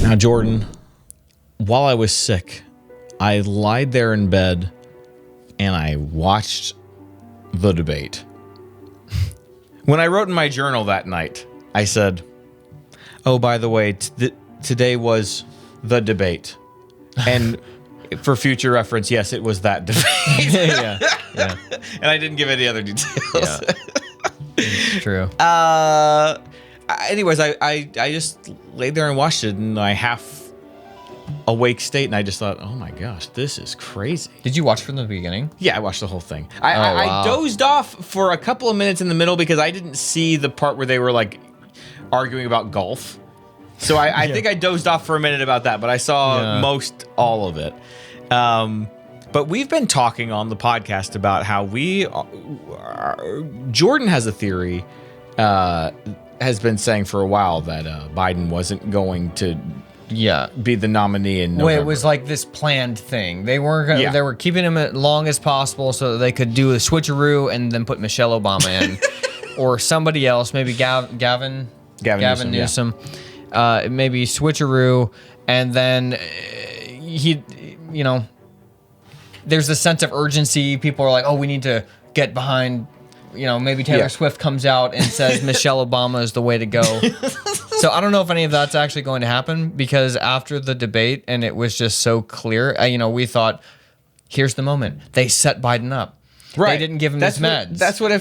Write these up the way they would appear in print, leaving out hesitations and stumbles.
Now, Jordan, while I was sick, I lied there in bed and I watched the debate. When I wrote in my journal that night, I said, oh, by the way, today was the debate. And for future reference, yes, it was that debate. yeah. And I didn't give any other details. Yeah. It's true. Anyways, I just laid there and watched it in my half awake state, and I just thought, oh my gosh, this is crazy. Did you watch from the beginning? Yeah, I watched the whole thing. wow. I dozed off for a couple of minutes in the middle because I didn't see the part where they were like arguing about golf. So I think I dozed off for a minute about that, but I saw most all of it. But we've been talking on the podcast about how Jordan has a theory, has been saying for a while that Biden wasn't going to be the nominee in November. Well, it was like this planned thing. They weren't gonna, they were keeping him as long as possible so that they could do a switcheroo and then put Michelle Obama in or somebody else, maybe Gavin Newsom. Maybe switcheroo, and then there's a sense of urgency. People are like, oh, we need to get behind, maybe Taylor Swift comes out and says Michelle Obama is the way to go. So I don't know if any of that's actually going to happen, because after the debate, and it was just so clear, we thought, here's the moment. They set Biden up. Right. They didn't give him his meds. That's what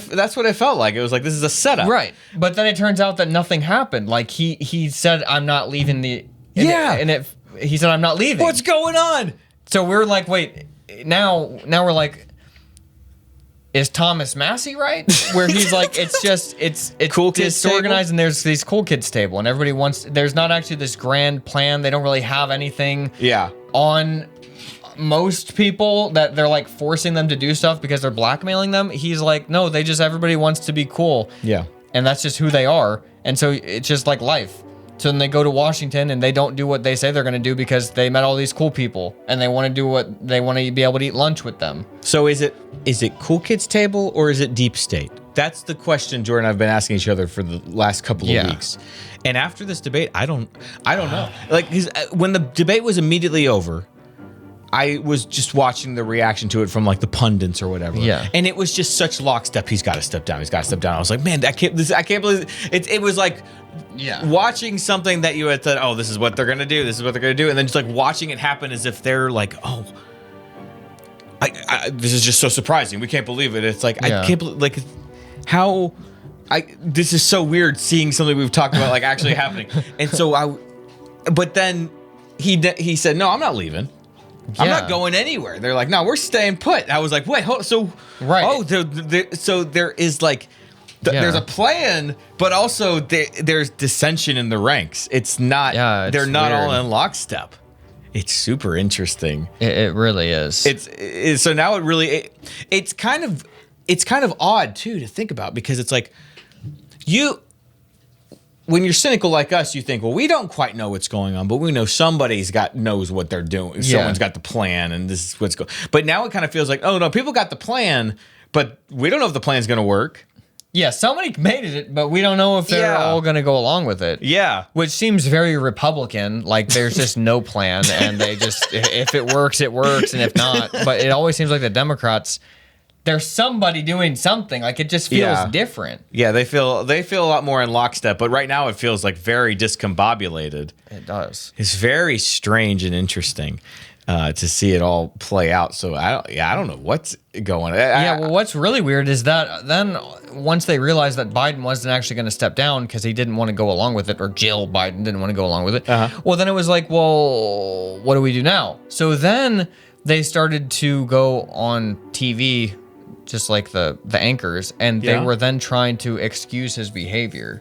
it felt like. It was like, this is a setup. Right. But then it turns out that nothing happened. Like he said, I'm not leaving he said, I'm not leaving. What's going on? So we're like, wait, now we're like, is Thomas Massey right? Where he's like, it's cool kids disorganized, and there's these cool kids table, and everybody there's not actually this grand plan. They don't really have anything on most people that they're like forcing them to do stuff because they're blackmailing them. He's like, no, everybody wants to be cool. Yeah. And that's just who they are. And so it's just like life. So then they go to Washington and they don't do what they say they're going to do because they met all these cool people and they want to do what they want to be able to eat lunch with them. So is it cool kids table or is it deep state? That's the question Jordan and I've been asking each other for the last couple of weeks. And after this debate, I don't know. Like, 'cause when the debate was immediately over, I was just watching the reaction to it from like the pundits or whatever. Yeah. And it was just such lockstep. He's got to step down. He's got to step down. I was like, man, I can't believe it. It was like watching something that you had said, oh, this is what they're going to do. This is what they're going to do. And then just like watching it happen as if they're like, oh, this is just so surprising. We can't believe it. It's like, I can't believe, like, how, this is so weird seeing something we've talked about like actually happening. And so but then he said, no, I'm not leaving. I'm not going anywhere. They're like, no, we're staying put. I was like, wait, hold, so so there is like, there's a plan, but also there's dissension in the ranks. It's not. They're not all in lockstep. It's super interesting. It really is. It's so now it's kind of odd too to think about, because it's like when you're cynical like us, you think, well, we don't quite know what's going on, but we know somebody's knows what they're doing. Someone's got the plan, and this is what's going. But now it kind of feels like, oh no, people got the plan, but we don't know if the plan's going to work. Yeah, somebody made it, but we don't know if they're all going to go along with it. Yeah, which seems very Republican. Like there's just no plan, and they just if it works, it works, and if not, but it always seems like the Democrats. There's somebody doing something. Like it just feels different. Yeah, they feel a lot more in lockstep, but right now it feels like very discombobulated. It does. It's very strange and interesting to see it all play out. So I don't know what's going on. Well, what's really weird is that then once they realized that Biden wasn't actually going to step down because he didn't want to go along with it, or Jill Biden didn't want to go along with it. Well, then it was like, well, what do we do now? So then they started to go on TV, just like the anchors, and they were then trying to excuse his behavior.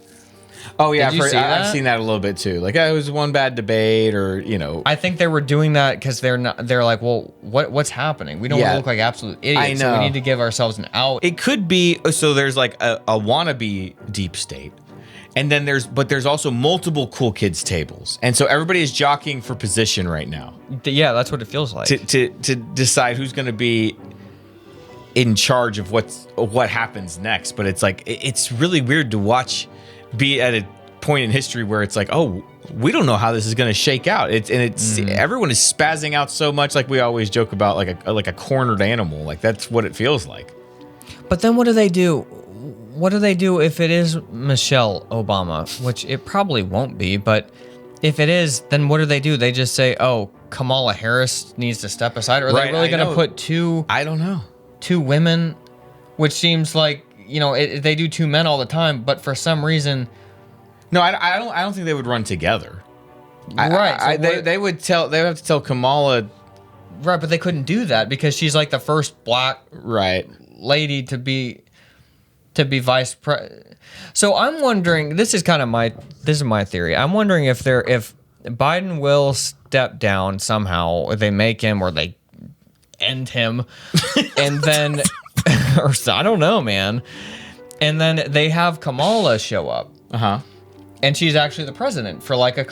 Oh yeah, I've seen that a little bit too. Like, it was one bad debate, or I think they were doing that because they're like, well, what's happening? We don't want to look like absolute idiots. I know. So we need to give ourselves an out. It could be so. There's like a wannabe deep state, and then there's also multiple cool kids tables, and so everybody is jockeying for position right now. Yeah, that's what it feels like. To decide who's going to be in charge of what happens next. But it's like, it's really weird to watch, be at a point in history where it's like, oh, we don't know how this is going to shake out. Everyone is spazzing out so much, like we always joke about, like a cornered animal. Like that's what it feels like. But then what do they do? What do they do if it is Michelle Obama, which it probably won't be, but if it is, then what do? They just say, oh, Kamala Harris needs to step aside? Or are they really going to put two... I don't know. Two women, which seems like, they do two men all the time, but for some reason... No, I don't think they would run together. Right. They would have to tell Kamala... Right, but they couldn't do that because she's like the first black lady to be vice president. So I'm wondering, this is my theory. I'm wondering if Biden will step down somehow, or they make him, or they end him, and then, or I don't know, man. And then they have Kamala show up. And she's actually the president for like a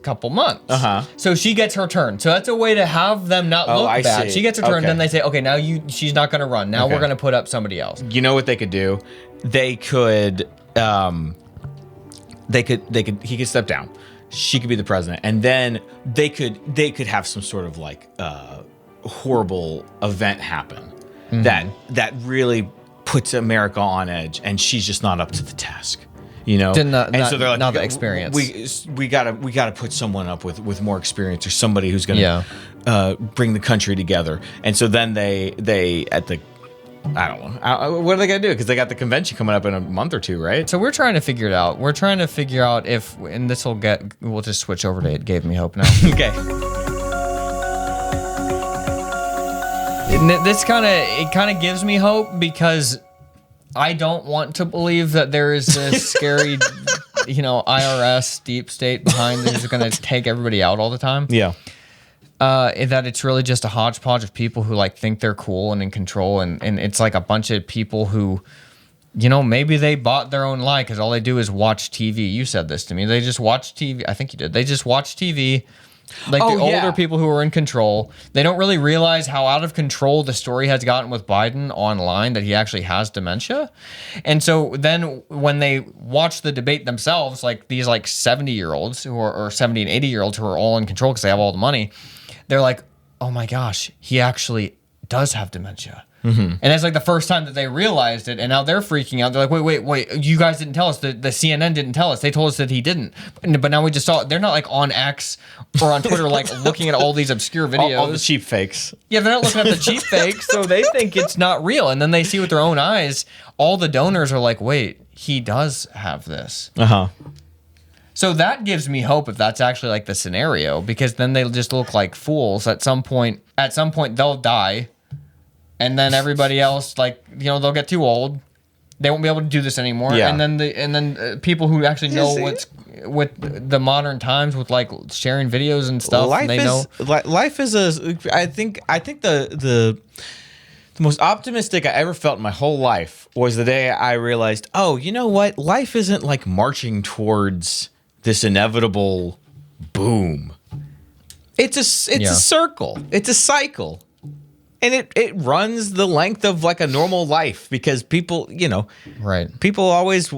couple months. So she gets her turn. So that's a way to have them not look bad. See. She gets her turn, then they say, okay, now she's not going to run. Now we're going to put up somebody else. You know what they could do? He could step down. She could be the president, and then they could have some sort of like horrible event happen that really puts America on edge, and she's just not up to the task. So they're like, not the experience. We gotta put someone up with more experience, or somebody who's gonna bring the country together. And so then they at the, I don't know, what are they gonna do? Because they got the convention coming up in a month or two, right? So we're trying to figure it out. We're trying to figure out if, and we'll just switch over to It Gave Me Hope now. Okay. This kind of gives me hope because I don't want to believe that there is this scary, IRS deep state behind that is going to take everybody out all the time. Yeah. That it's really just a hodgepodge of people who like think they're cool and in control, and it's like a bunch of people who, maybe they bought their own lie because all they do is watch TV. You said this to me. They just watch TV. I think you did. They just watch TV. Like the older people who are in control, they don't really realize how out of control the story has gotten with Biden online, that he actually has dementia. And so then when they watch the debate themselves, like these like 70-year-olds or 70 and 80-year-olds who are all in control because they have all the money, they're like, oh my gosh, he actually does have dementia. And that's like the first time that they realized it, and now they're freaking out. They're like, wait, you guys didn't tell us. The CNN didn't tell us. They told us that he didn't. But now we just saw it. They're not like on X or on Twitter like looking at all these obscure videos. All the cheap fakes. Yeah, they're not looking at the cheap fakes, so they think it's not real. And then they see with their own eyes, all the donors are like, wait, he does have this. So that gives me hope if that's actually like the scenario, because then they'll just look like fools at some point. At some point, they'll die. And then everybody else, they'll get too old. They won't be able to do this anymore. Yeah. And then people who actually know what's with the modern times, with like sharing videos and stuff. Life is I think the most optimistic I ever felt in my whole life was the day I realized, oh, you know what? Life isn't like marching towards this inevitable boom. It's a circle. It's a cycle. And it runs the length of like a normal life, because people, people always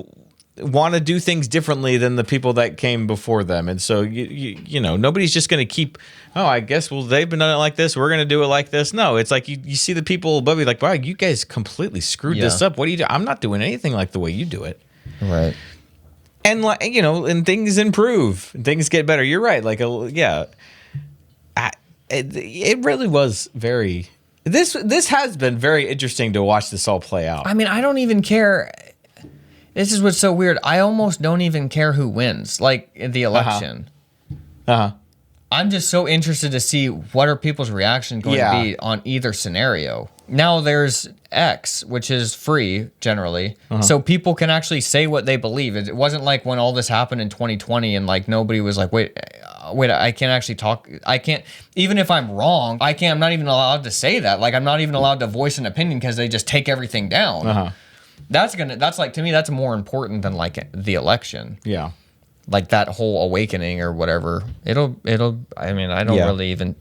want to do things differently than the people that came before them. And so, nobody's just going to keep, I guess, they've been doing it like this, we're going to do it like this. No, it's like you see the people above you like, wow, you guys completely screwed this up. What do you do? I'm not doing anything like the way you do it. Right. And and things improve, and things get better. You're right. It really was very... This has been very interesting to watch this all play out. I mean, I don't even care. This is what's so weird. I almost don't even care who wins, like in the election. I'm just so interested to see what are people's reactions going to be on either scenario. Now there's X, which is free generally, so people can actually say what they believe. It wasn't like when all this happened in 2020 and like nobody was like, wait, I can't actually talk. I can't, even if I'm wrong, I'm not even allowed to say that. Like I'm not even allowed to voice an opinion because they just take everything down. That's like, to me, that's more important than like the election. Yeah. like that whole awakening or whatever. It'll. I mean, I don't Yeah. really even.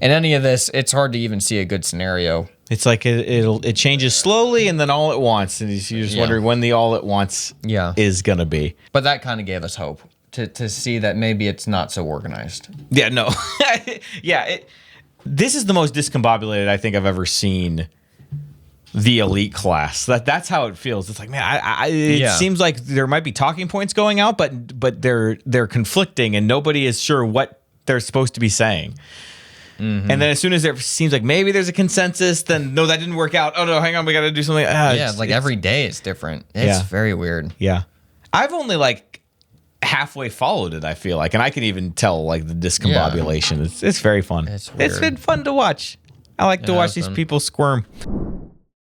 In any of this, it's hard to even see a good scenario. It's like it changes slowly and then all at once, and you're just wondering when the all at once is gonna be. But that kind of gave us hope to see that maybe it's not so organized. Yeah, no, this is the most discombobulated I think I've ever seen the elite class. That's how it feels. It's like, man, it seems like there might be talking points going out, but they're conflicting, and nobody is sure what they're supposed to be saying. Mm-hmm. And then as soon as it seems like maybe there's a consensus, then no, that didn't work out. Oh no, hang on, we got to do something. Like every day is different. It's very weird. Yeah, I've only like halfway followed it. I feel like, and I can even tell like the discombobulation. It's very fun. It's been fun to watch. I like to watch these people squirm.